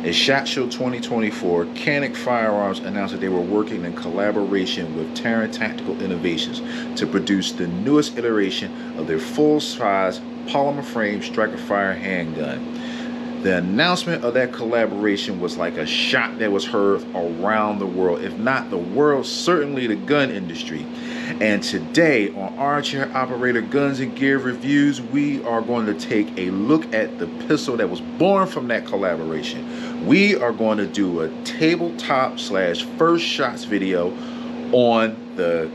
At SHOT Show 2024, Canik Firearms announced that they were working in collaboration with Terran Tactical Innovations to produce the newest iteration of their full-size polymer frame striker fire handgun. The announcement of that collaboration was like a shot that was heard around the world, if not the world, certainly the gun industry. And today on Armchair Operator Guns and Gear Reviews, we are going to take a look at the pistol that was born from that collaboration. We are going to do a tabletop slash first shots video on the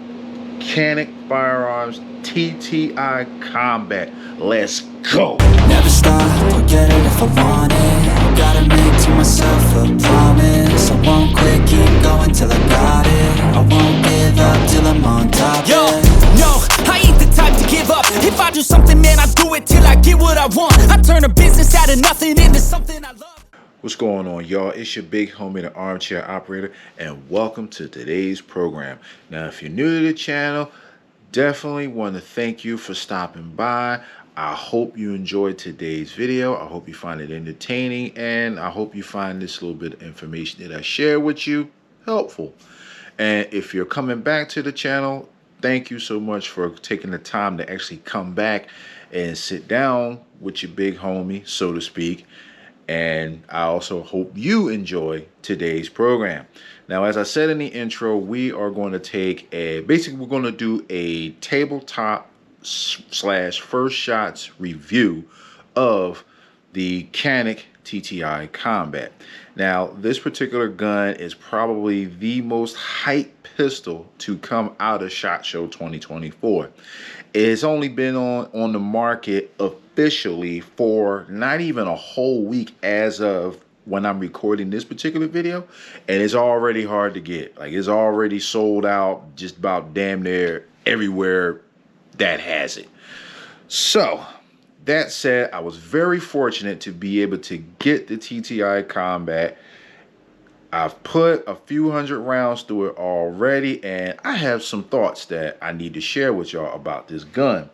Canik Firearms TTI Combat. Let's go! Never stop, forget it if I want it. Gotta make to myself a promise. I won't quit, keep going till I got it. I won't give up till I'm on top. Yo, no, I ain't the type to give up. If I do something, man, I do it till I get what I want. I turn a business out of nothing into something I love. What's going on, y'all? It's your big homie, the Armchair Operator, and welcome to today's program. Now, if you're new to the channel, definitely want to thank you for stopping by. I hope you enjoyed today's video. I hope you find it entertaining, and I hope you find this little bit of information that I share with you helpful. And if you're coming back to the channel, thank you so much for taking the time to actually come back and sit down with your big homie, so to speak. And I also hope you enjoy today's program. Now, as I said in the intro, we are going to take basically we're going to do a tabletop slash first shots review of the Canik TTI Combat. Now, this particular gun is probably the most hyped pistol to come out of SHOT Show 2024. It's only been on the market officially for not even a whole week as of when I'm recording this particular video, and it's already hard to get. Like, it's already sold out just about damn near everywhere that has it. So that said, I was very fortunate to be able to get the TTI Combat. I've put a few hundred rounds through it already, and I have some thoughts that I need to share with y'all about this gun.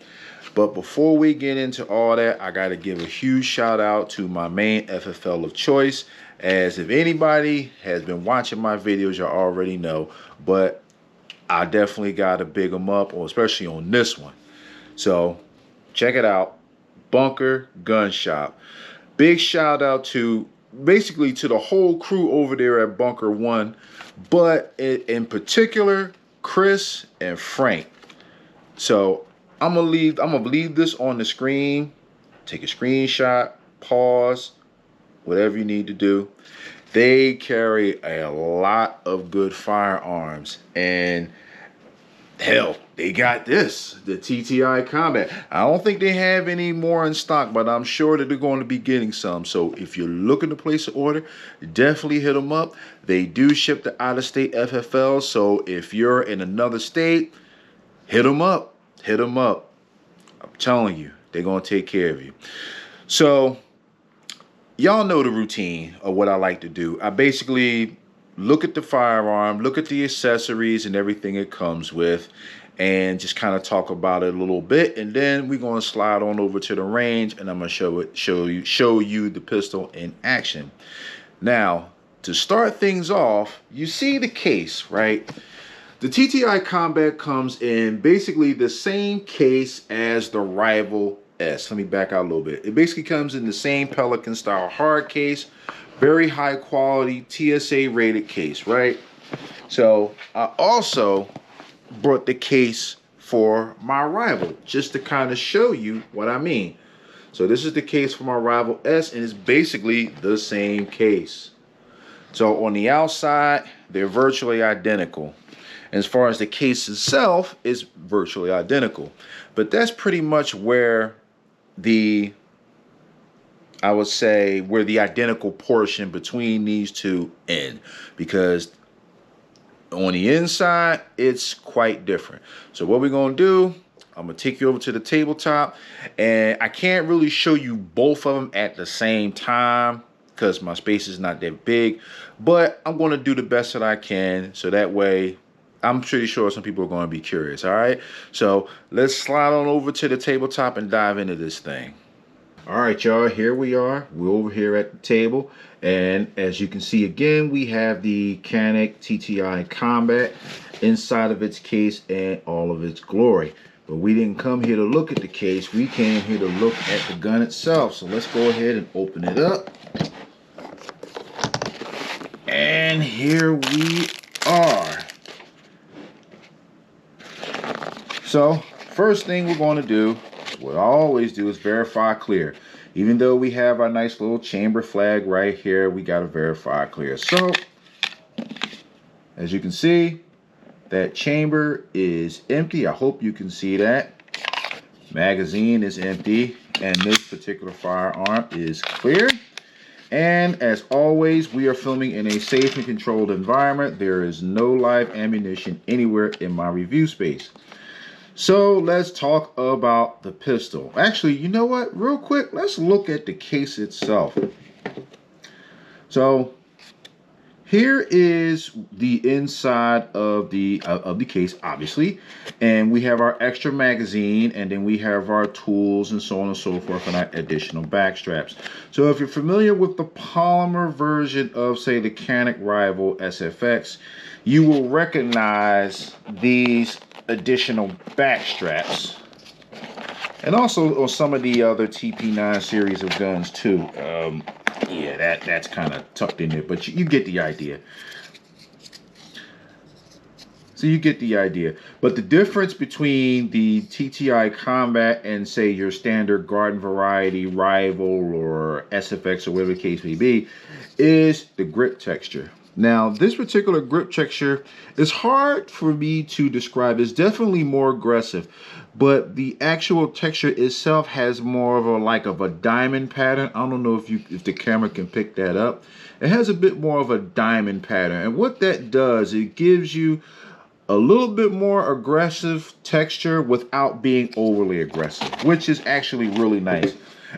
But before we get into all that, I got to give a huge shout out to my main FFL of choice. As if anybody has been watching my videos, you already know, but I definitely got to big them up, or especially on this one. So check it out, Bunker Gun Shop. Big shout out to basically to the whole crew over there at Bunker One, but in particular Chris and Frank. So I'm gonna leave this on the screen. Take a screenshot, pause, whatever you need to do. They carry a lot of good firearms, and hell, they got this, the TTI Combat. I don't think they have any more in stock, but I'm sure that they're going to be getting some. So if you're looking to place an order, definitely hit them up. They do ship to out-of-state FFL, so if you're in another state, hit them up. Hit them up. I'm telling you, they're going to take care of you. So y'all know the routine of what I like to do. I basically look at the firearm, look at the accessories and everything it comes with, and just kind of talk about it a little bit. And then we're going to slide on over to the range, and I'm going to show you the pistol in action. Now, to start things off, you see the case, right? The TTI Combat comes in basically the same case as the Rival S. Let me back out a little bit. It basically comes in the same Pelican style hard case, very high quality TSA rated case, right? So I also brought the case for my Rival just to kind of show you what I mean. So this is the case for my Rival S, and it's basically the same case. So on the outside, they're virtually identical. As far as the case itself, is virtually identical. But that's pretty much where I would say where the identical portion between these two end, because on the inside, it's quite different. So what we're going to do, I'm going to take you over to the tabletop, and I can't really show you both of them at the same time because my space is not that big, but I'm going to do the best that I can, so that way I'm pretty sure some people are going to be curious. All right, so let's slide on over to the tabletop and dive into this thing. All right, y'all, here we are. We're over here at the table. And as you can see again, we have the Canik TTI Combat inside of its case and all of its glory. But we didn't come here to look at the case. We came here to look at the gun itself. So let's go ahead and open it up. And here we are. So first thing we're going to do, what I always do, is verify clear. Even though we have our nice little chamber flag right here, we got to verify clear. So as you can see, that chamber is empty. I hope you can see that. Magazine is empty, and this particular firearm is clear. And as always, we are filming in a safe and controlled environment. There is no live ammunition anywhere in my review space. So let's talk about the pistol. Actually, you know what? Real quick, let's look at the case itself. So here is the inside of the case, obviously, and we have our extra magazine, and then we have our tools and so on and so forth, and our additional back straps. So if you're familiar with the polymer version of, say, the Canik Rival SFX, you will recognize these additional back straps, and also on some of the other TP9 series of guns too. Yeah, that's kind of tucked in there, but you get the idea. So you get the idea. But the difference between the TTI Combat and, say, your standard garden variety Rival or SFX or whatever the case may be, is the grip texture. Now, this particular grip texture is hard for me to describe. It's definitely more aggressive, but the actual texture itself has more of a diamond pattern. I don't know if the camera can pick that up. It has a bit more of a diamond pattern, and what that does, it gives you a little bit more aggressive texture without being overly aggressive, which is actually really nice.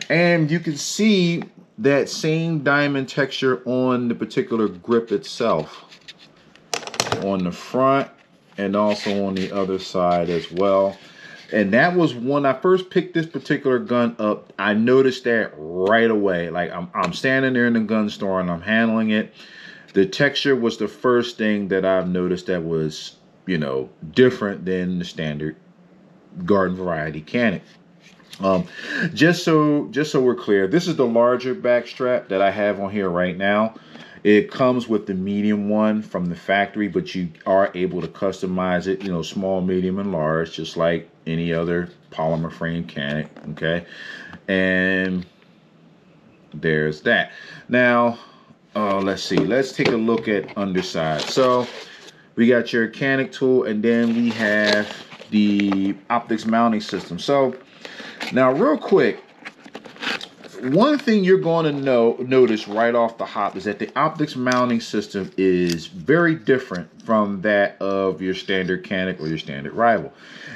And you can see that same diamond texture on the particular grip itself, on the front and also on the other side as well. And that was when I first picked this particular gun up, I noticed that right away. Like I'm standing there in the gun store and I'm handling it. The texture was the first thing that I've noticed that was, you know, different than the standard garden variety Canik. Just so we're clear, this is the larger back strap that I have on here right now. It comes with the medium one from the factory, but you are able to customize it, you know, small, medium, and large, just like any other polymer frame Canik. Okay, and there's that. Now, let's see. Let's take a look at underside. So we got your Canik tool, and then we have the optics mounting system. So now, real quick, one thing you're going to notice right off the hop is that the optics mounting system is very different from that of your standard Canik or your standard Rival.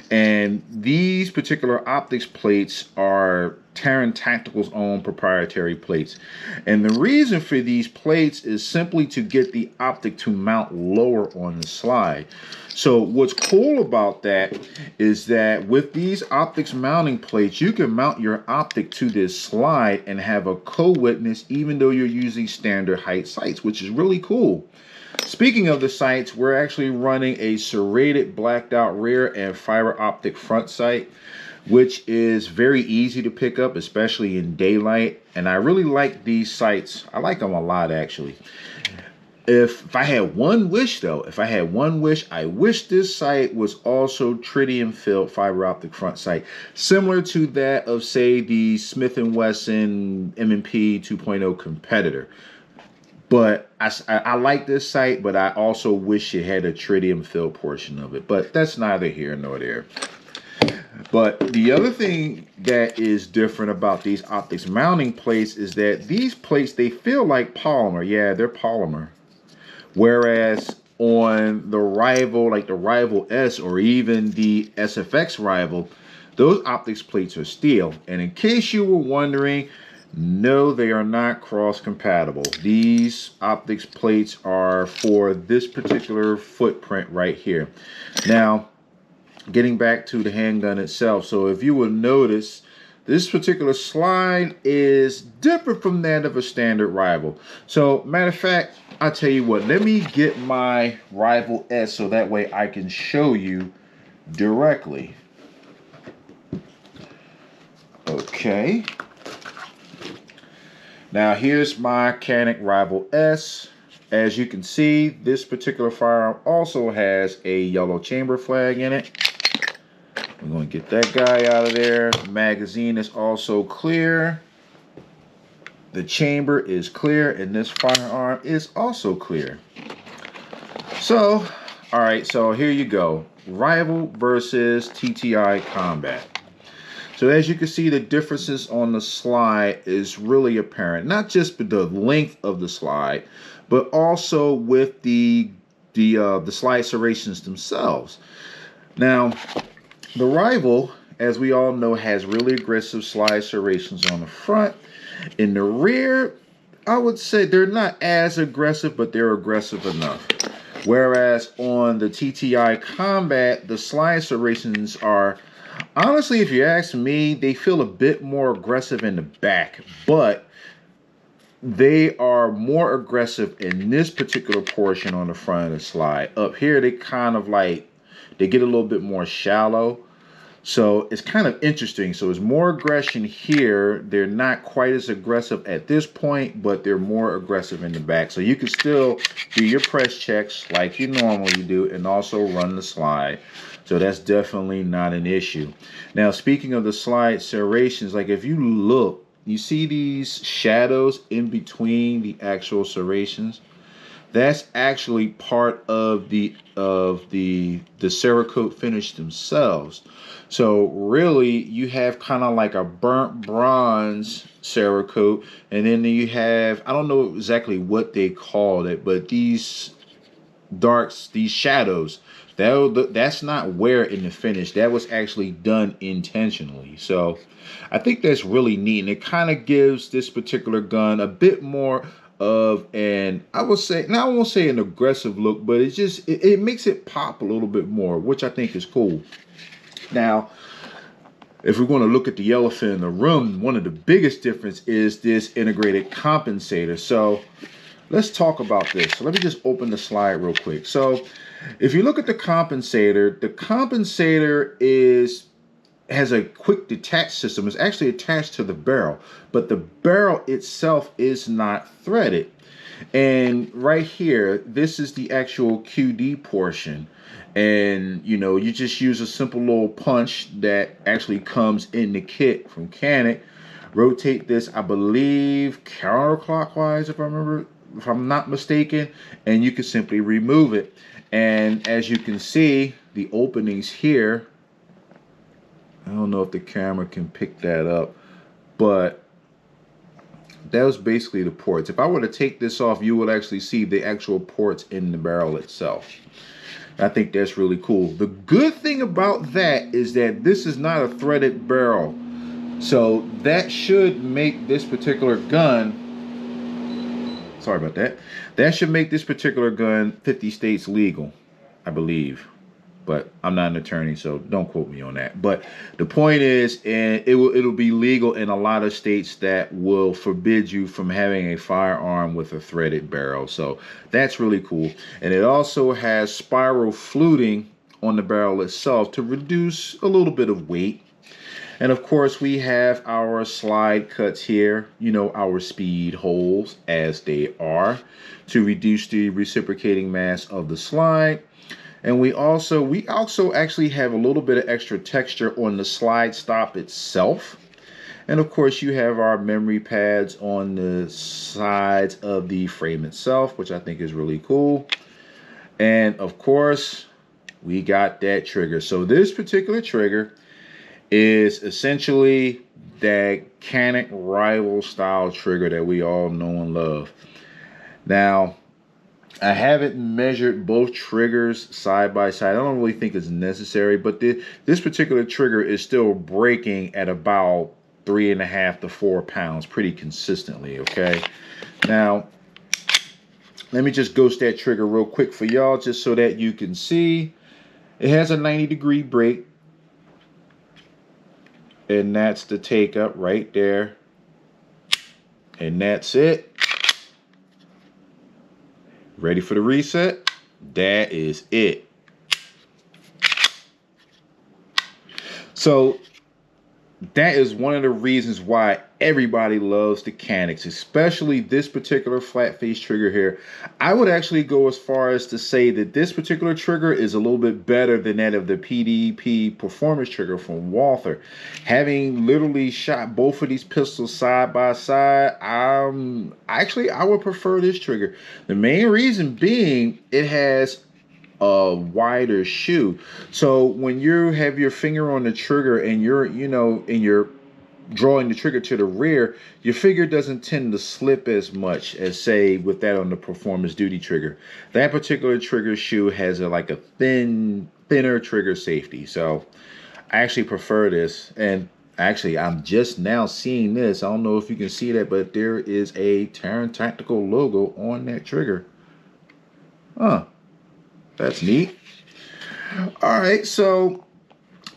And these particular optics plates are Terran Tactical's own proprietary plates. And the reason for these plates is simply to get the optic to mount lower on the slide. So what's cool about that is that with these optics mounting plates, you can mount your optic to this slide and have a co-witness even though you're using standard height sights, which is really cool. Speaking of the sights, we're actually running a serrated blacked out rear and fiber optic front sight, which is very easy to pick up, especially in daylight. And I really like these sights. I like them a lot, actually. If I had one wish, though, I wish this sight was also tritium filled fiber optic front sight, similar to that of, say, the Smith & Wesson M&P 2.0 competitor. But I like this sight, but I also wish it had a tritium filled portion of it. But that's neither here nor there. But the other thing that is different about these optics mounting plates is that these plates, they feel like polymer. Yeah, they're polymer. Whereas on the Rival, like the Rival S or even the SFX Rival, those optics plates are steel. And in case you were wondering, no, they are not cross compatible. These optics plates are for this particular footprint right here. Now, getting back to the handgun itself. So if you will notice this particular slide is different from that of a standard rival. So matter of fact, I'll tell you what, let me get my Rival S so that way I can show you directly. Okay. Now here's my Canik Rival S. As you can see, this particular firearm also has a yellow chamber flag in it. We're going to get that guy out of there. The magazine is also clear. The chamber is clear, and this firearm is also clear. So, all right, so here you go. Rival versus TTI Combat. So as you can see, the differences on the slide is really apparent. Not just the length of the slide, but also with the slide serrations themselves. Now, the Rival, as we all know, has really aggressive slide serrations on the front. In the rear, I would say they're not as aggressive, but they're aggressive enough. Whereas on the TTI Combat, the slide serrations are, honestly, if you ask me, they feel a bit more aggressive in the back, but they are more aggressive in this particular portion on the front of the slide. Up here, they kind of like, they get a little bit more shallow. So it's kind of interesting. So it's more aggression here. They're not quite as aggressive at this point, but they're more aggressive in the back. So you can still do your press checks like you normally do and also run the slide. So that's definitely not an issue. Now, speaking of the slide serrations, like if you look, you see these shadows in between the actual serrations. That's actually part of the Cerakote finish themselves. So really, you have kind of like a burnt bronze Cerakote, and then you have, I don't know exactly what they called it, but these darks, these shadows, that's not wear in the finish. That was actually done intentionally. So I think that's really neat, and it kind of gives this particular gun a bit more of an, I would say, now I won't say an aggressive look, but it's just, it makes it pop a little bit more, which I think is cool. Now, if we're going to look at the elephant in the room, one of the biggest difference is this integrated compensator. So let's talk about this. So let me just open the slide real quick. So if you look at the compensator has a quick detach system. It's actually attached to the barrel, but the barrel itself is not threaded. And right here, this is the actual QD portion. And, you know, you just use a simple little punch that actually comes in the kit from Canik. Rotate this, I believe, counterclockwise, if I'm not mistaken, and you can simply remove it. And as you can see, the openings here, I don't know if the camera can pick that up, but that was basically the ports. If I were to take this off, you would actually see the actual ports in the barrel itself. I think that's really cool. The good thing about that is that this is not a threaded barrel. So that should make this particular gun, sorry about that, that should make this particular gun 50 states legal, I believe. But I'm not an attorney, so don't quote me on that. But the point is, and it'll be legal in a lot of states that will forbid you from having a firearm with a threaded barrel. So that's really cool. And it also has spiral fluting on the barrel itself to reduce a little bit of weight. And of course, we have our slide cuts here, you know, our speed holes as they are, to reduce the reciprocating mass of the slide. And we also actually have a little bit of extra texture on the slide stop itself. And of course, you have our memory pads on the sides of the frame itself, which I think is really cool. And of course, we got that trigger. So this particular trigger is essentially that Canik Rival style trigger that we all know and love. Now, I haven't measured both triggers side by side. I don't really think it's necessary, but this particular trigger is still breaking at about 3.5 to 4 pounds pretty consistently, okay? Now, let me just ghost that trigger real quick for y'all just so that you can see. It has a 90-degree break. And that's the take up right there. And that's it. Ready for the reset? That is it. So that is one of the reasons why everybody loves the Caniks, especially this particular flat face trigger here. I would actually go as far as to say that this particular trigger is a little bit better than that of the PDP performance trigger from Walther. Having literally shot both of these pistols side by side, I would prefer this trigger. The main reason being it has a wider shoe. So when you have your finger on the trigger and you're drawing the trigger to the rear, your finger doesn't tend to slip as much as, say, with that on the performance duty trigger. That particular trigger shoe has a thinner trigger safety. So I actually prefer this. And actually, I'm just now seeing this. I don't know if you can see that, but there is a Terran Tactical logo on that trigger. Huh. That's neat. All right, so,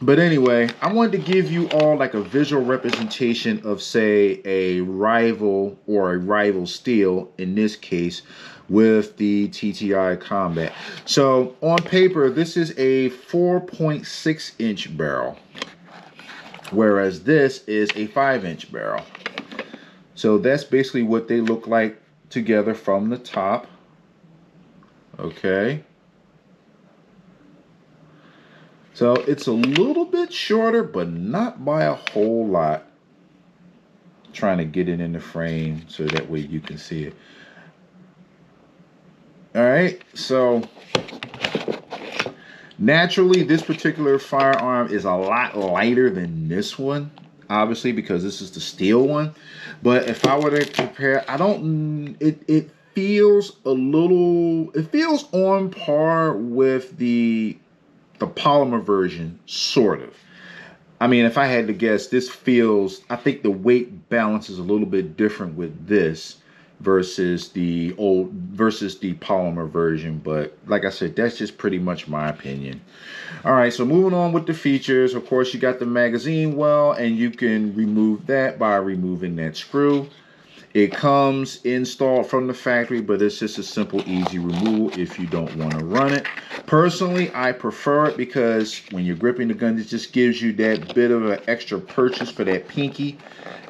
but anyway, I wanted to give you all like a visual representation of, say, a rival or a rival steel, in this case, with the TTI Combat. So on paper, this is a 4.6 inch barrel, whereas this is a 5-inch barrel. So that's basically what they look like together from the top. Okay. So it's a little bit shorter, but not by a whole lot. Trying to get it in the frame so that way you can see it. All right, so naturally this particular firearm is a lot lighter than this one, obviously, because this is the steel one. But if I were to compare, it feels on par with the polymer version, sort of. I mean, if I had to guess, I think the weight balance is a little bit different with this versus the polymer version. But like I said, that's just pretty much my opinion. All right, so moving on with the features. Of course, you got the magazine well, and you can remove that by removing that screw. It comes installed from the factory, but it's just a simple, easy removal if you don't want to run it. Personally, I prefer it because when you're gripping the gun, it just gives you that bit of an extra purchase for that pinky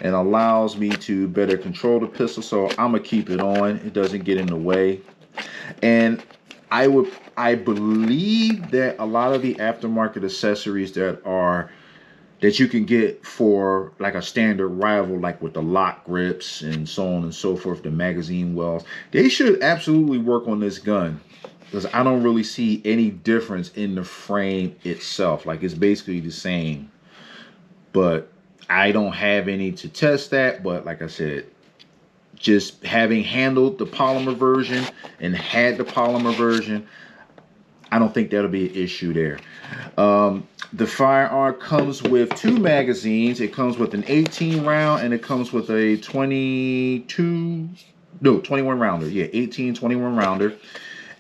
and allows me to better control the pistol. So I'm going to keep it on. It doesn't get in the way. And I believe that a lot of the aftermarket accessories that you can get for like a standard rival, like with the lock grips and so on and so forth, the magazine wells, they should absolutely work on this gun, because I don't really see any difference in the frame itself. Like, it's basically the same, but I don't have any to test that. But like I said, just having handled the polymer version and had the polymer version, I don't think that'll be an issue there. The firearm comes with 2 magazines. It comes with an 18 round and it comes with a 21 rounder. Yeah, 18, 21 rounder.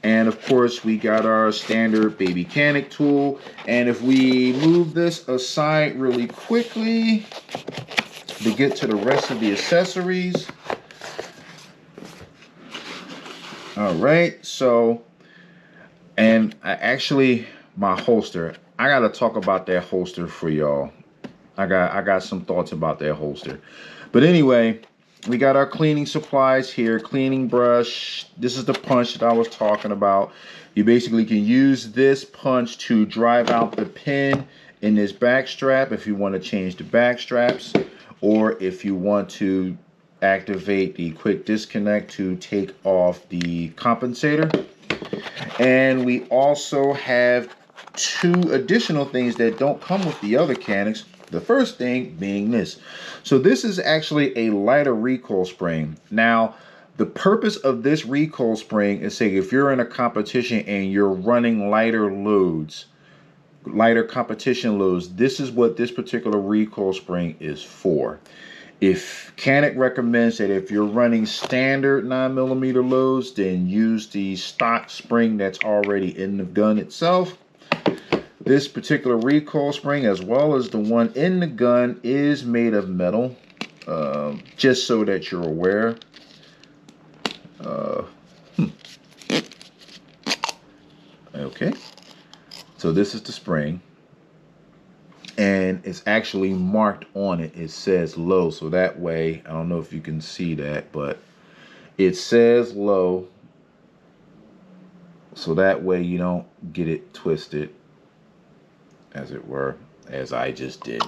And of course, we got our standard baby Canik tool. And if we move this aside really quickly to get to the rest of the accessories. All right, so, and my holster, I gotta talk about that holster for y'all. I got some thoughts about that holster. But anyway, we got our cleaning supplies here, cleaning brush. This is the punch that I was talking about. You basically can use this punch to drive out the pin in this back strap if you want to change the back straps, or if you want to activate the quick disconnect to take off the compensator. And we also have 2 additional things that don't come with the other Caniks. The first thing being this. So this is actually a lighter recoil spring. Now, the purpose of this recoil spring is, say, if you're in a competition and you're running lighter competition loads, this is what this particular recoil spring is for. If Canik recommends that if you're running standard 9mm loads, then use the stock spring that's already in the gun itself. This particular recoil spring, as well as the one in the gun, is made of metal. Just so that you're aware. Okay. So this is the spring. And it's actually marked on it. It says low. So that way, I don't know if you can see that, but it says low. So that way you don't get it twisted, as it were, as I just did.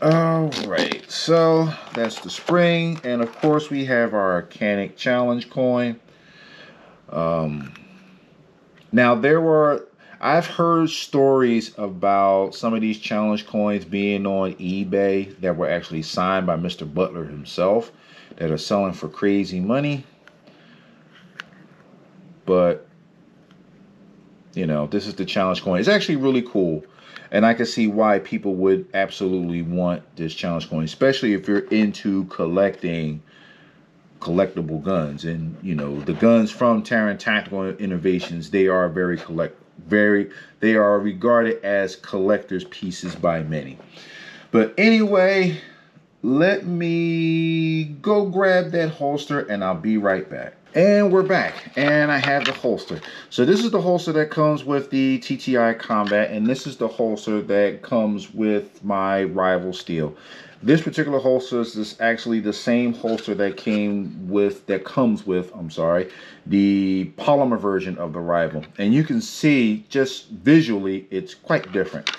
All right, so that's the spring, and of course we have our Canik challenge coin. Now I've heard stories about some of these challenge coins being on eBay that were actually signed by Mr. Butler himself that are selling for crazy money. But, you know, this is the challenge coin. It's actually really cool. And I can see why people would absolutely want this challenge coin, especially if you're into collecting collectible guns. And, you know, the guns from Terran Tactical Innovations, they are they are regarded as collector's pieces by many. But anyway, let me go grab that holster and I'll be right back. And we're back, and I have the holster. So this is the holster that comes with the TTI Combat, and this is the holster that comes with my Rival Steel. This particular holster is actually the same holster that comes with, the polymer version of the Rival. And you can see just visually, it's quite different.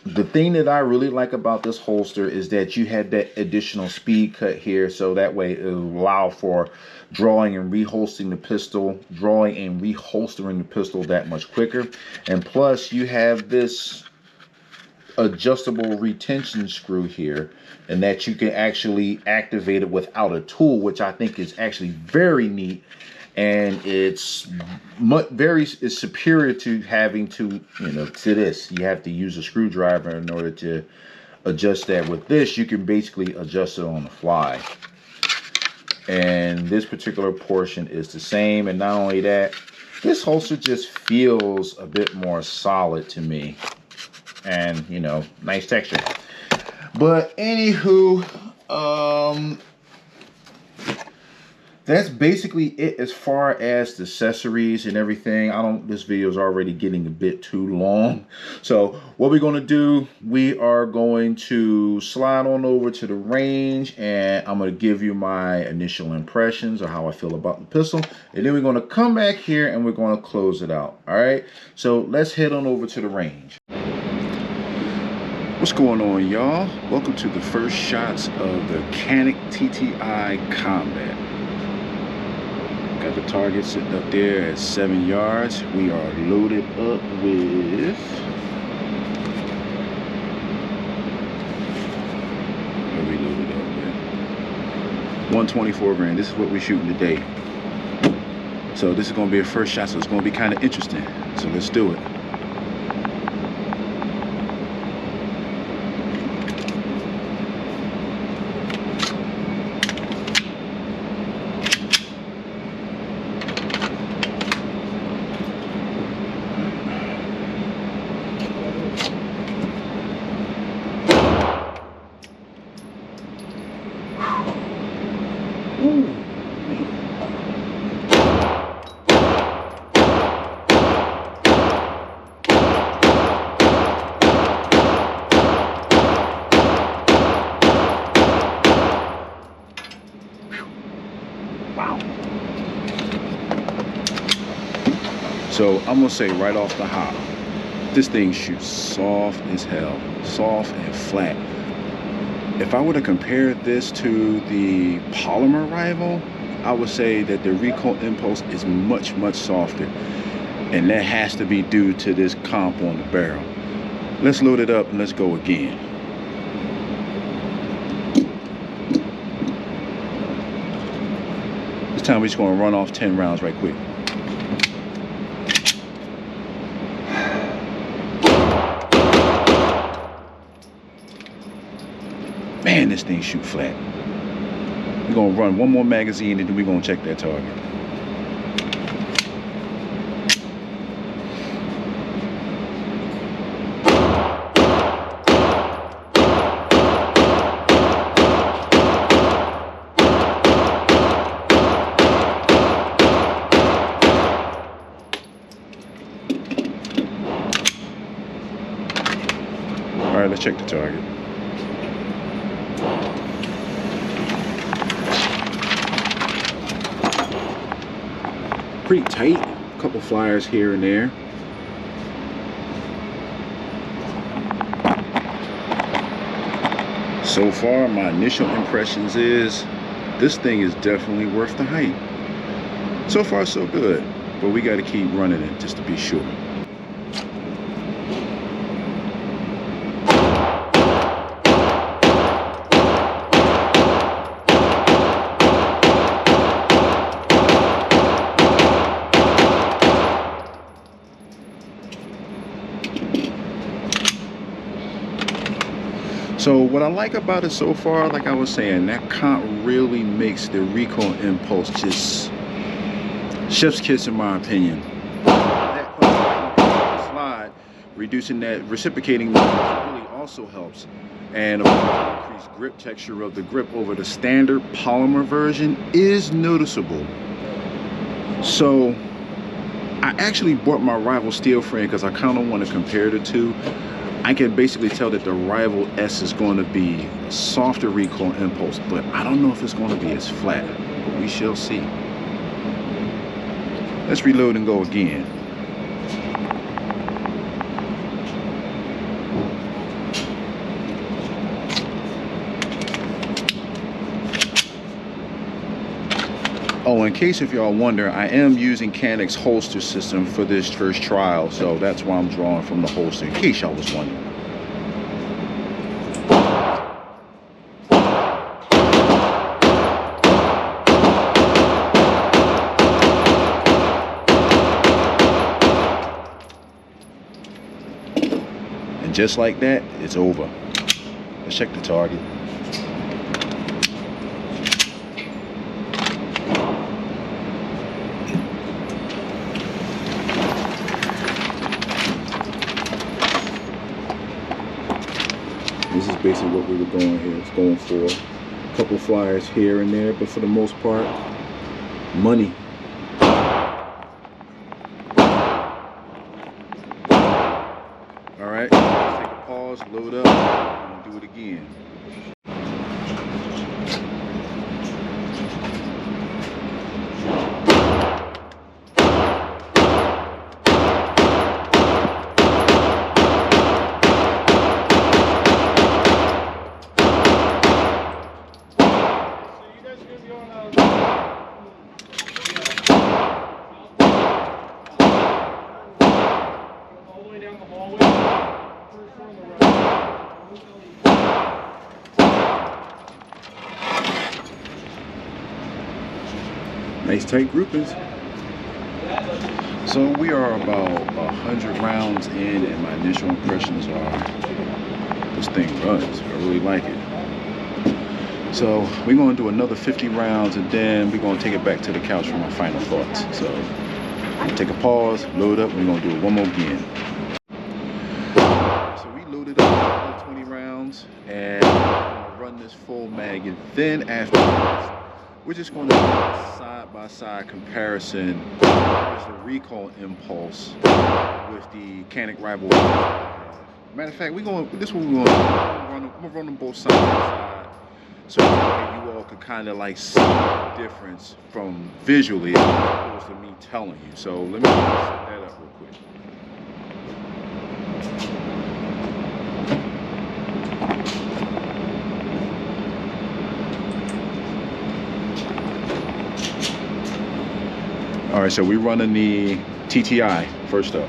The thing that I really like about this holster is that you had that additional speed cut here, so that way it will allow for drawing and reholstering the pistol that much quicker. And plus you have this adjustable retention screw here, and that you can actually activate it without a tool, which I think is actually very neat. And it's superior to having to, to this. You have to use a screwdriver in order to adjust that. With this, you can basically adjust it on the fly. And this particular portion is the same. And not only that, this holster just feels a bit more solid to me. And, nice texture. But anywho, that's basically it as far as the accessories and everything. This video is already getting a bit too long. So what we're going to do, we are going to slide on over to the range, and I'm going to give you my initial impressions of how I feel about the pistol. And then we're going to come back here and we're going to close it out. All right. So let's head on over to the range. What's going on, y'all? Welcome to the first shots of the Canik TTI Combat. Got the target sitting up there at 7 yards. We are loaded up with what are we loaded up with? 124 grain. This is what we're shooting today. So this is going to be a first shot, so it's going to be kind of interesting. So let's do it. So I'm gonna say right off the hop, this thing shoots soft as hell, soft and flat. If I were to compare this to the polymer Rival, I would say that the recoil impulse is much, much softer. And that has to be due to this comp on the barrel. Let's load it up and let's go again. This time we're just gonna run off 10 rounds right quick. Man, this thing shoot flat. We're gonna run one more magazine and then we're gonna check that target. let's check the target. Pretty tight, a couple flyers here and there. So far, my initial impressions is this thing is definitely worth the hype. So far, so good, but we got to keep running it just to be sure. So what I like about it so far, like I was saying, that comp really makes the recoil impulse just chef's kiss in my opinion. That slide, reducing that reciprocating really also helps. And the increased grip texture of the grip over the standard polymer version is noticeable. So I actually bought my Rival steel frame because I kind of want to compare the two. I can basically tell that the Rival S is going to be a softer recoil impulse, but I don't know if it's going to be as flat, but we shall see. Let's reload and go again. Oh, in case if y'all wonder, I am using Canik's holster system for this first trial, so that's why I'm drawing from the holster, in case y'all was wondering. And just like that, it's over. Let's check the target. This is basically what we were going here. It's going for a couple flyers here and there, but for the most part, money. All right, let's take a pause, load up, and do it again. Nice tight groupings. So we are about 100 rounds in, and my initial impressions are this thing runs. I really like it. So we're going to do another 50 rounds, and then we're going to take it back to the couch for my final thoughts. So take a pause, load up, and we're going to do it one more again. So we loaded up 20 rounds, and I'm going to run this full mag, and then after we're just going to do a side-by-side comparison as the recoil impulse with the Canik Rival. Matter of fact, this one we're going to run them both side by side, so that you all can kind of like see the difference from visually as opposed to me telling you. So let me set that up real quick. All right, so we're running the TTI first up.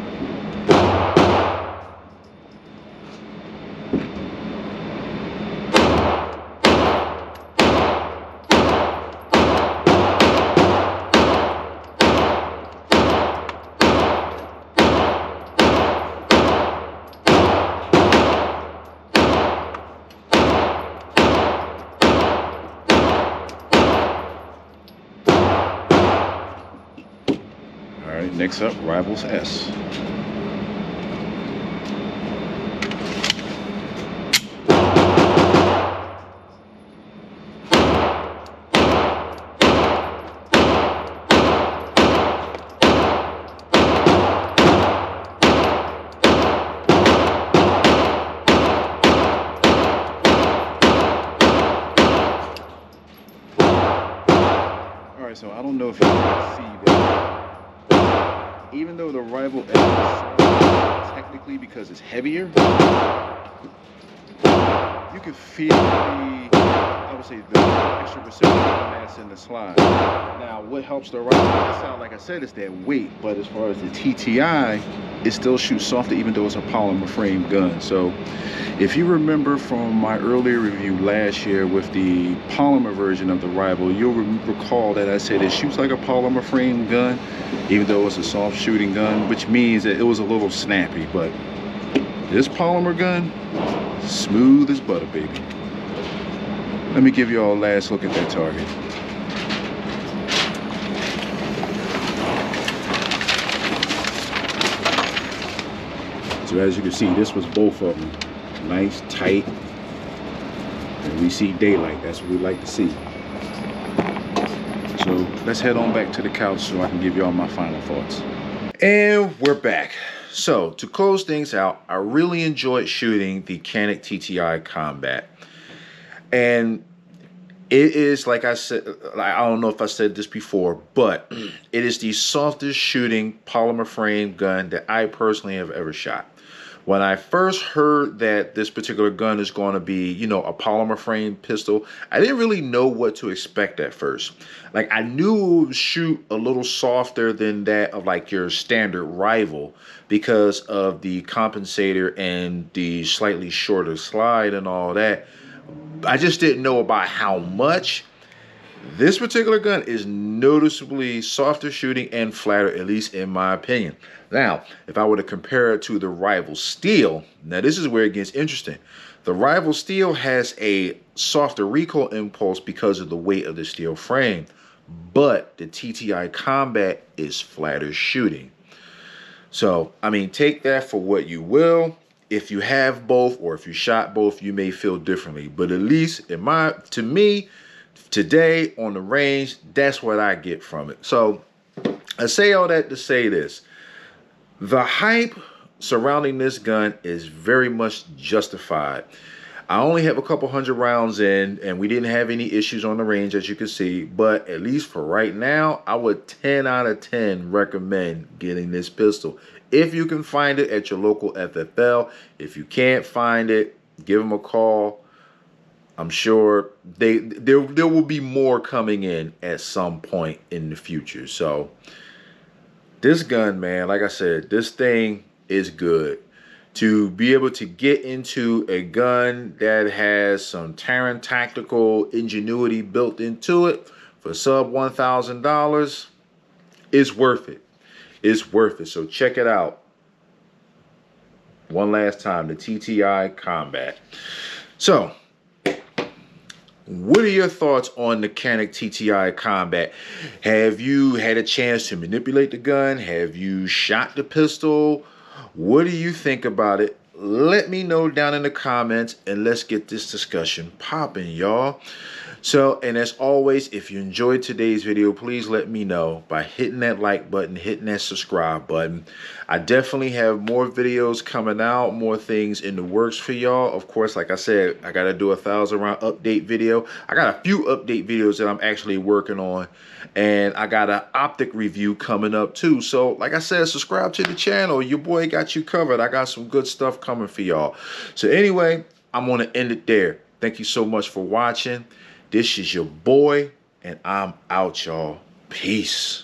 Next up, Rivals S. So I don't know if you can see that. Even though the rival edge is soft, technically because it's heavier, you can feel the, I would say, the extra reciprocal mass in the slide. Now, what helps the rival out, like I said, is that weight. But as far as the TTI, it still shoots softer, even though it's a polymer frame gun. So, if you remember from my earlier review last year with the polymer version of the rival, you'll recall that I said it shoots like a polymer frame gun, even though it's a soft shooting gun, which means that it was a little snappy. But this polymer gun, smooth as butter, baby. Let me give you all a last look at that target. So as you can see, this was both of them. Nice, tight, and we see daylight. That's what we like to see. So let's head on back to the couch so I can give you all my final thoughts. And we're back. So to close things out, I really enjoyed shooting the Canik TTI Combat. And it is, like I said, I don't know if I said this before, but it is the softest shooting polymer frame gun that I personally have ever shot. When I first heard that this particular gun is going to be, you know, a polymer frame pistol, I didn't really know what to expect at first. Like, I knew it would shoot a little softer than that of like your standard rival because of the compensator and the slightly shorter slide and all that. I just didn't know about how much. This particular gun is noticeably softer shooting and flatter, at least in my opinion. Now, if I were to compare it to the rival steel, now this is where it gets interesting. The rival steel has a softer recoil impulse because of the weight of the steel frame, but the TTI Combat is flatter shooting. So, I mean, take that for what you will. If you have both or if you shot both, you may feel differently. But at least to me, today on the range, that's what I get from it. So I say all that to say this. The hype surrounding this gun is very much justified. I only have a couple hundred rounds in, and we didn't have any issues on the range, as you can see. But at least for right now, I would 10 out of 10 recommend getting this pistol. If you can find it at your local FFL. If you can't find it, give them a call. I'm sure there will be more coming in at some point in the future. So this gun, man, like I said, this thing is good. To be able to get into a gun that has some Terran tactical ingenuity built into it for sub $1,000 is worth it. It's worth it. So check it out. One last time, the TTI Combat. So, what are your thoughts on the Canik TTI Combat? Have you had a chance to manipulate the gun? Have you shot the pistol? What do you think about it? Let me know down in the comments and let's get this discussion popping, y'all. So, and as always, if you enjoyed today's video, please let me know by hitting that like button, hitting that subscribe button. I definitely have more videos coming out, more things in the works for y'all. Of course, like I said, I got to do a 1,000 round update video. I got a few update videos that I'm actually working on, and I got an optic review coming up too. So, like I said, subscribe to the channel. Your boy got you covered. I got some good stuff coming for y'all. So anyway, I'm going to end it there. Thank you so much for watching. This is your boy, and I'm out, y'all. Peace.